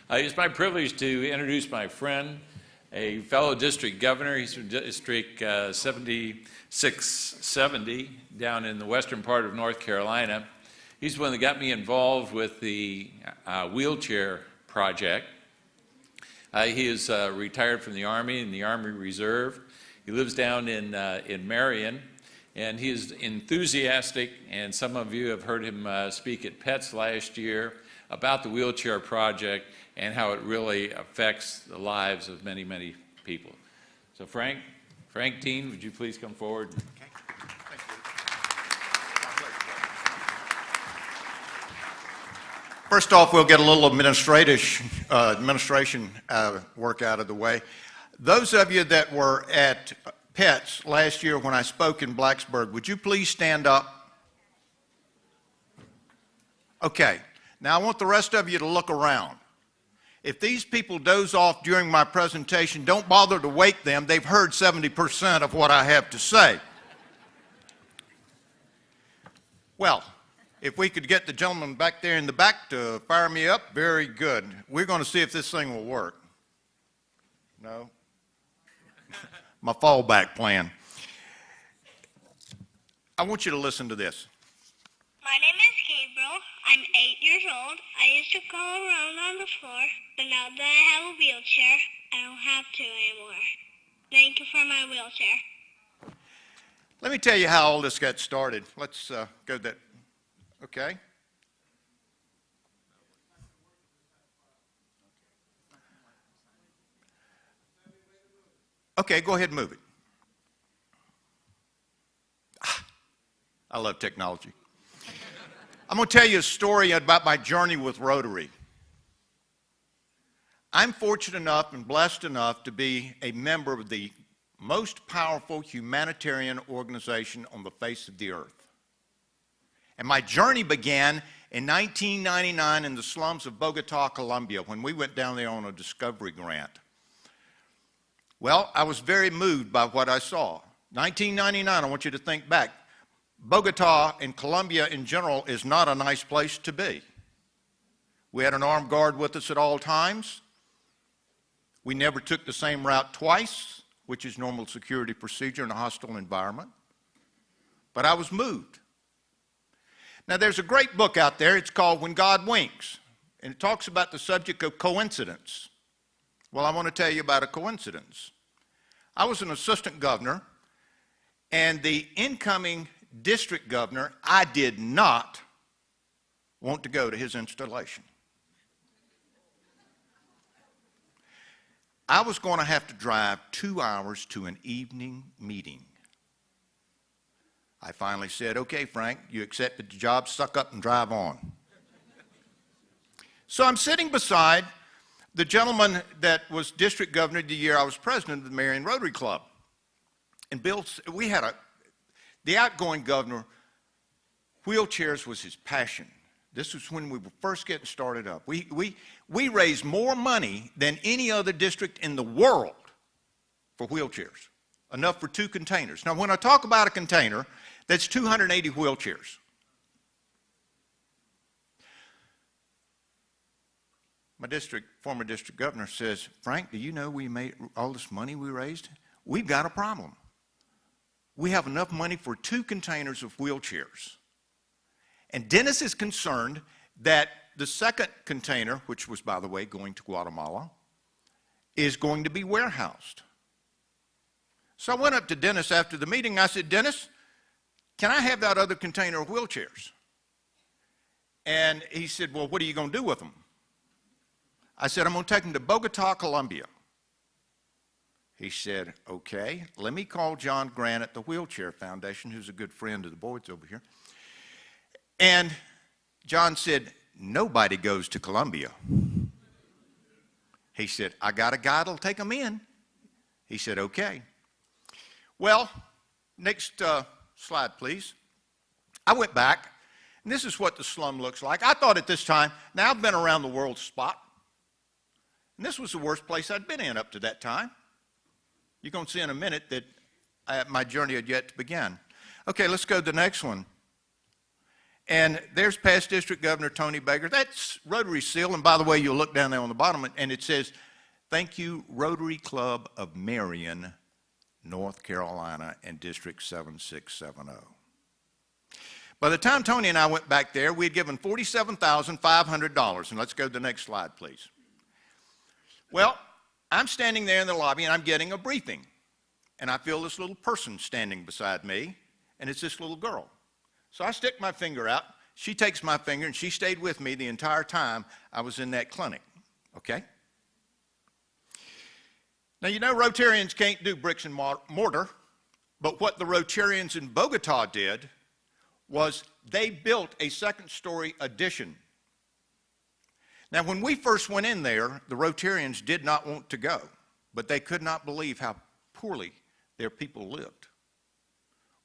It's my privilege to introduce my friend, a fellow district governor. He's from District 7670 down in the western part of North Carolina. He's the one that got me involved with the wheelchair project. He is retired from the Army in the Army Reserve. He lives down in Marion, and he is enthusiastic, and some of you have heard him speak at PETS last year about the wheelchair project and how it really affects the lives of many, many people. So Frank Dean, would you please come forward? Okay. Thank you. First off, we'll get a little administration work out of the way. Those of you that were at PETS last year when I spoke in Blacksburg, would you please stand up? Okay. Now I want the rest of you to look around. If these people doze off during my presentation, don't bother to wake them. They've heard 70% of what I have to say. Well, if we could get the gentleman back there in the back to fire me up, very good. We're going to see if this thing will work. No? My fallback plan. I want you to listen to this. My name is Gabriel. I'm 8 years old. I used to go around on the floor, but now that I have a wheelchair, I don't have to anymore. Thank you for my wheelchair. Let me tell you how all this got started. Let's go that. Okay. Okay, go ahead and move it. I love technology. I'm going to tell you a story about my journey with Rotary. I'm fortunate enough and blessed enough to be a member of the most powerful humanitarian organization on the face of the earth. And my journey began in 1999 in the slums of Bogota, Colombia, when we went down there on a discovery grant. Well, I was very moved by what I saw. 1999, I want you to think back. Bogota and Colombia in general is not a nice place to be. We had an armed guard with us at all times. We never took the same route twice, which is normal security procedure in a hostile environment. But I was moved. Now there's a great book out there, it's called When God Winks, and it talks about the subject of coincidence. Well, I want to tell you about a coincidence. I was an assistant governor, and the incoming district governor, I did not want to go to his installation. I was going to have to drive 2 hours to an evening meeting. I finally said, okay, Frank, you accepted the job, suck up and drive on. So I'm sitting beside the gentleman that was district governor the year I was president of the Marion Rotary Club. And Bill, we had the outgoing governor, wheelchairs was his passion. This was when we were first getting started up. We raised more money than any other district in the world for wheelchairs, enough for 2 containers. Now, when I talk about a container, that's 280 wheelchairs. My former district governor says, Frank, do you know we made all this money we raised? We've got a problem. We have enough money for 2 containers of wheelchairs. And Dennis is concerned that the second container, which was, by the way, going to Guatemala, is going to be warehoused. So I went up to Dennis after the meeting. I said, Dennis, can I have that other container of wheelchairs? And he said, well, what are you going to do with them? I said, I'm going to take them to Bogota, Colombia. He said, okay, let me call John Grant at the Wheelchair Foundation, who's a good friend of the board's over here. And John said, nobody goes to Colombia. He said, I got a guy that'll take them in. He said, okay. Well, next slide, please. I went back, and this is what the slum looks like. I thought at this time, now I've been around the world spot, and this was the worst place I'd been in up to that time. You're going to see in a minute that my journey had yet to begin. Okay, let's go to the next one. And there's past District Governor Tony Baker. That's Rotary seal. And by the way, you'll look down there on the bottom, and it says, "Thank you, Rotary Club of Marion, North Carolina, and District 7670. By the time Tony and I went back there, we had given $47,500. And let's go to the next slide, please. Well, I'm standing there in the lobby, and I'm getting a briefing. And I feel this little person standing beside me, and it's this little girl. So I stick my finger out. She takes my finger, and she stayed with me the entire time I was in that clinic, okay? Now, you know Rotarians can't do bricks and mortar, but what the Rotarians in Bogota did was they built a second-story addition. Now, when we first went in there, the Rotarians did not want to go, but they could not believe how poorly their people lived.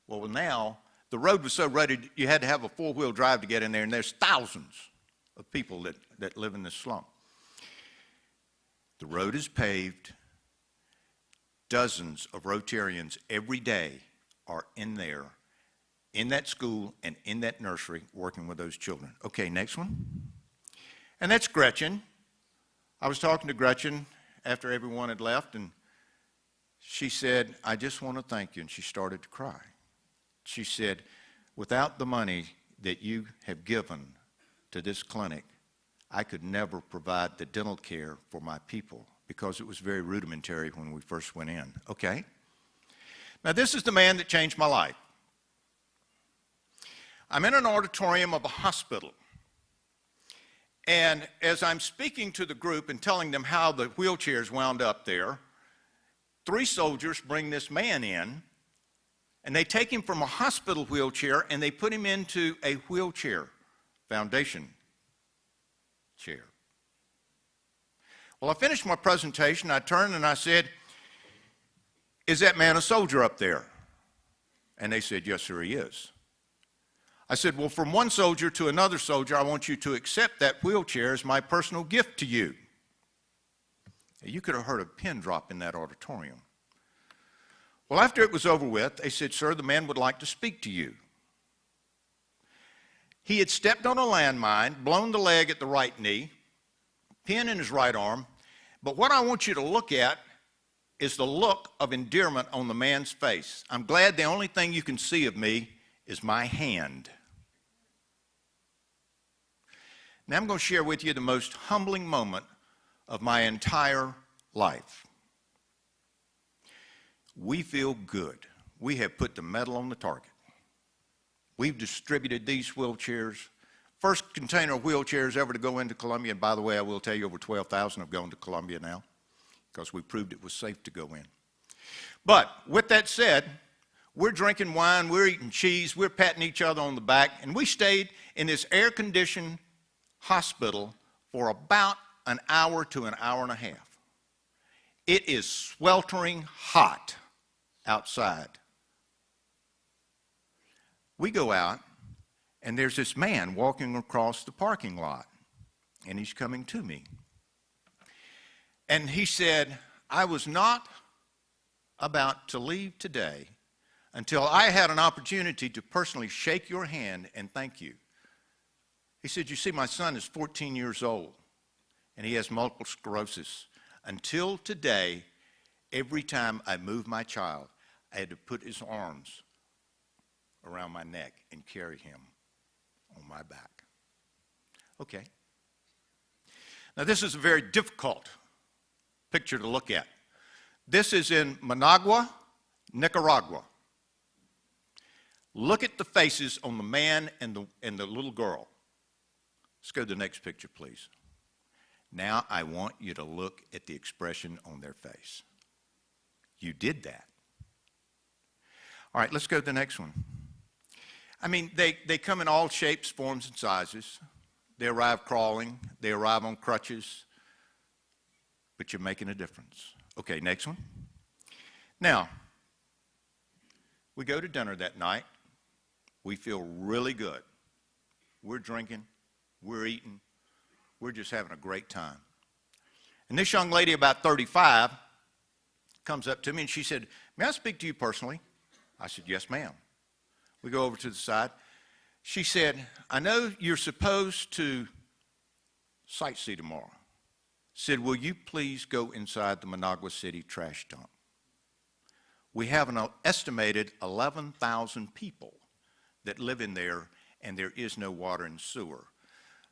Well, now, the road was so rutted, you had to have a four-wheel drive to get in there, and there's thousands of people that live in this slum. The road is paved. Dozens of Rotarians every day are in there, in that school and in that nursery, working with those children. Okay, next one. And that's Gretchen. I was talking to Gretchen after everyone had left, and she said, "I just want to thank you," and she started to cry. She said, "Without the money that you have given to this clinic, I could never provide the dental care for my people because it was very rudimentary when we first went in." Okay? Now, this is the man that changed my life. I'm in an auditorium of a hospital. And as I'm speaking to the group and telling them how the wheelchairs wound up there, 3 soldiers bring this man in, and they take him from a hospital wheelchair and they put him into a wheelchair foundation chair. Well, I finished my presentation. I turned and I said, "Is that man a soldier up there?" And they said, "Yes, sir, he is." I said, "Well, from one soldier to another soldier, I want you to accept that wheelchair as my personal gift to you." You could have heard a pin drop in that auditorium. Well, after it was over with, they said, "Sir, the man would like to speak to you." He had stepped on a landmine, blown the leg at the right knee, pin in his right arm, but what I want you to look at is the look of endearment on the man's face. I'm glad the only thing you can see of me is my hand. Now I'm going to share with you the most humbling moment of my entire life. We feel good. We have put the metal on the target. We've distributed these wheelchairs. First container of wheelchairs ever to go into Columbia, and by the way, I will tell you over 12,000 have gone to Columbia now because we proved it was safe to go in. But with that said, we're drinking wine, we're eating cheese, we're patting each other on the back, and we stayed in this air-conditioned hospital for about an hour to an hour and a half. It is sweltering hot outside. We go out, and there's this man walking across the parking lot, and he's coming to me. And he said, "I was not about to leave today until I had an opportunity to personally shake your hand and thank you." He said, "You see, my son is 14 years old, and he has multiple sclerosis. Until today, every time I move my child, I had to put his arms around my neck and carry him on my back." Okay. Now, this is a very difficult picture to look at. This is in Managua, Nicaragua. Look at the faces on the man and the little girl. Let's go to the next picture, please. Now I want you to look at the expression on their face. You did that. All right, let's go to the next one. I mean, they come in all shapes, forms, and sizes. They arrive crawling. They arrive on crutches. But you're making a difference. Okay, next one. Now, we go to dinner that night. We feel really good. We're drinking. We're eating. We're just having a great time. And this young lady, about 35, comes up to me and she said, "May I speak to you personally?" I said, "Yes, ma'am." We go over to the side. She said, I know you're supposed to sightsee tomorrow. Said, will you please go inside the Managua City trash dump? We have an estimated 11,000 people that live in there, and there is no water and sewer.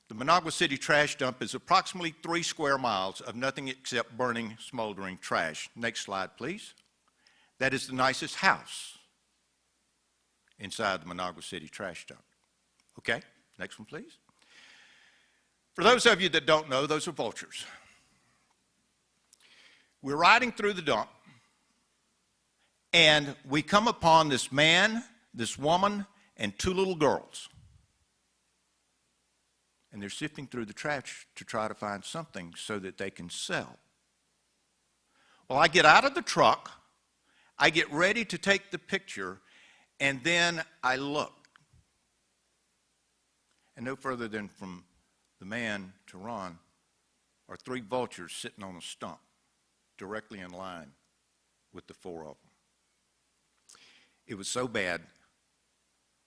The Managua City trash dump is approximately 3 square miles of nothing except burning, smoldering trash. Next slide, please. That is the nicest house inside the Managua City trash dump. Okay, next one, please. For those of you that don't know, those are vultures. We're riding through the dump, and we come upon this man, this woman, and 2 little girls. And they're sifting through the trash to try to find something so that they can sell. Well, I get out of the truck, I get ready to take the picture, and then I look. And no further than from the man to Ron are 3 vultures sitting on a stump directly in line with the 4 of them. It was so bad,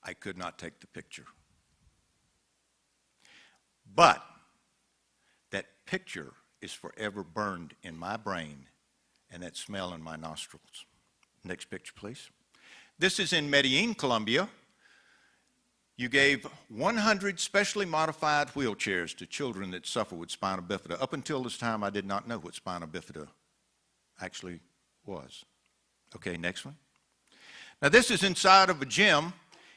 I could not take the picture. But that picture is forever burned in my brain and that smell in my nostrils. Next picture, please. This is in Medellin, Colombia. You gave 100 specially modified wheelchairs to children that suffer with spina bifida. Up until this time, I did not know what spina bifida actually was. Okay, next one. Now, this is inside of a gym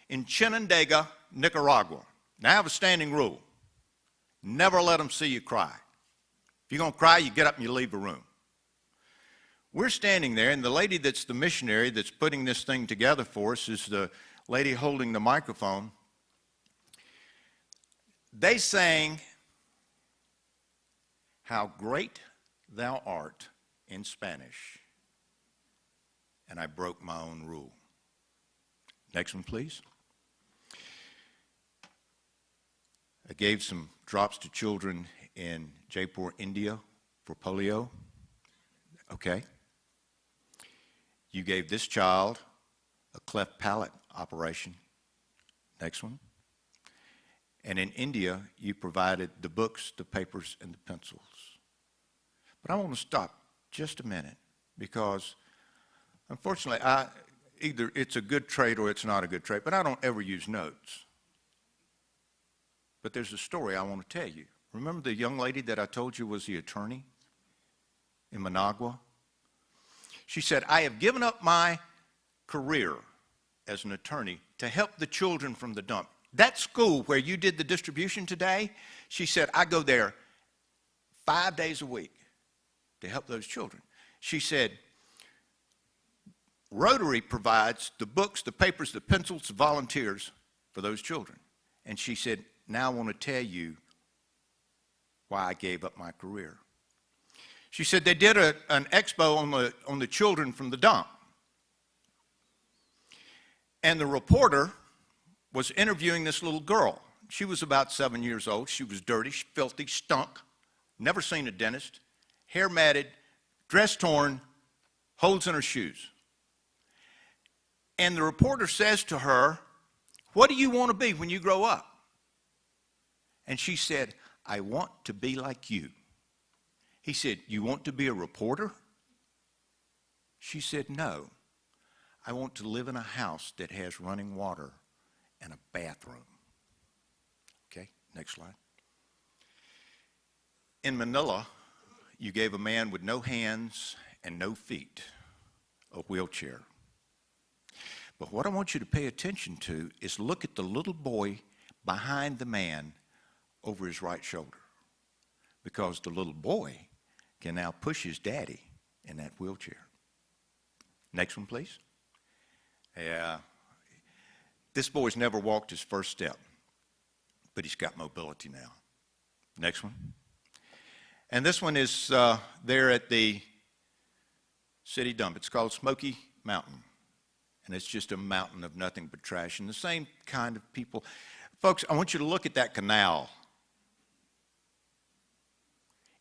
in Chinandega, Nicaragua. Now, I have a standing rule. Never let them see you cry. If you're going to cry, you get up and you leave the room. We're standing there, and the lady that's the missionary that's putting this thing together for us is the lady holding the microphone. They sang, "How Great Thou Art" in Spanish, and I broke my own rule. Next one, please. I gave some drops to children in Jaipur, India for polio. Okay. You gave this child a cleft palate operation. Next one. And in India, you provided the books, the papers, and the pencils. But I want to stop just a minute because, unfortunately, either it's a good trait or it's not a good trait, but I don't ever use notes. But there's a story I want to tell you. Remember the young lady that I told you was the attorney in Managua? She said, I have given up my career as an attorney to help the children from the dump. That school where you did the distribution today, she said, I go there 5 days a week to help those children. She said, Rotary provides the books, the papers, the pencils, the volunteers for those children. And she said, now I want to tell you why I gave up my career. She said they did an expo on the children from the dump. And the reporter was interviewing this little girl. She was about 7 years old. She was dirty, filthy, stunk, never seen a dentist, hair matted, dress torn, holes in her shoes. And the reporter says to her, what do you want to be when you grow up? And she said, I want to be like you. He said, you want to be a reporter? She said, no. I want to live in a house that has running water and a bathroom. Okay, next slide. In Manila, you gave a man with no hands and no feet a wheelchair. But what I want you to pay attention to is look at the little boy behind the man over his right shoulder, because the little boy can now push his daddy in that wheelchair. Next one, please. Yeah, this boy's never walked his first step, but he's got mobility now. Next one. And this one is there at the city dump. It's called Smoky Mountain, and it's just a mountain of nothing but trash, and the same kind of people. Folks, I want you to look at that canal.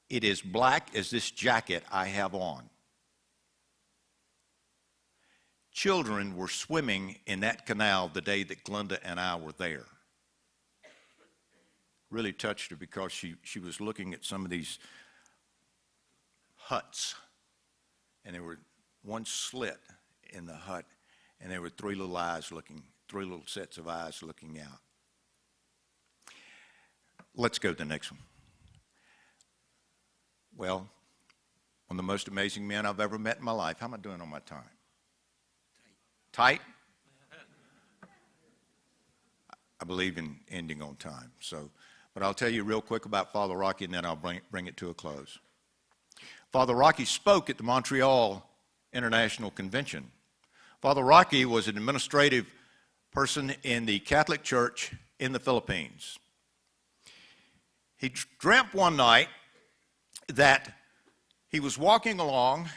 It is black as this jacket I have on. Children were swimming in that canal the day that Glenda and I were there. really touched her because she was looking at some of these huts, and there were one slit in the hut, and there were three little sets of eyes looking out. Let's go to the next one. Well, one of the most amazing men I've ever met in my life. How am I doing on my time? Tight? I believe in ending on time. But I'll tell you real quick about Father Rocky, and then I'll bring it to a close. Father Rocky spoke at the Montreal International Convention. Father Rocky was an administrative person in the Catholic Church in the Philippines. He dreamt one night that he was walking along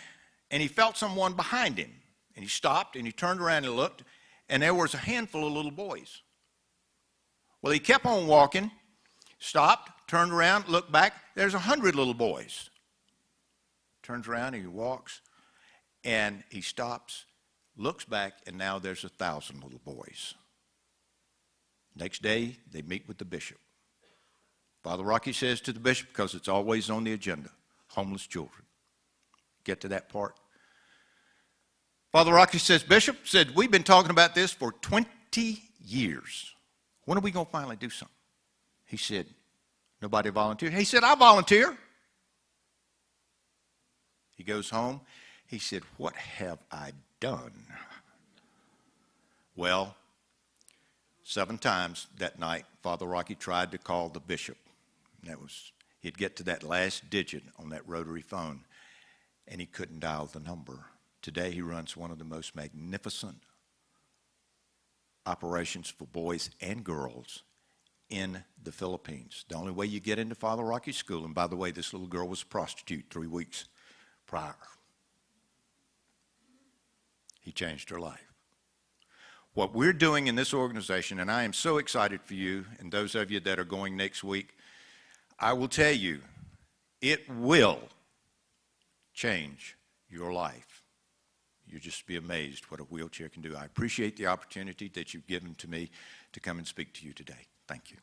and he felt someone behind him. And he stopped and he turned around and looked, and there was a handful of little boys. Well, he kept on walking, stopped, turned around, looked back. There's 100 little boys. Turns around and he walks, and he stops, looks back, and now there's 1,000 little boys. Next day, they meet with the bishop. Father Rocky says to the bishop, because it's always on the agenda, homeless children. Get to that part. Father Rocky says, Bishop, we've been talking about this for 20 years. When are we going to finally do something? He said, nobody volunteered. He said, I volunteer. He goes home. He said, what have I done? Well, 7 times that night, Father Rocky tried to call the bishop. He'd get to that last digit on that rotary phone, and he couldn't dial the number. Today, he runs one of the most magnificent operations for boys and girls in the Philippines. The only way you get into Father Rocky's school, and by the way, this little girl was a prostitute 3 weeks prior. He changed her life. What we're doing in this organization, and I am so excited for you and those of you that are going next week, I will tell you, it will change your life. You'll just be amazed what a wheelchair can do. I appreciate the opportunity that you've given to me to come and speak to you today. Thank you.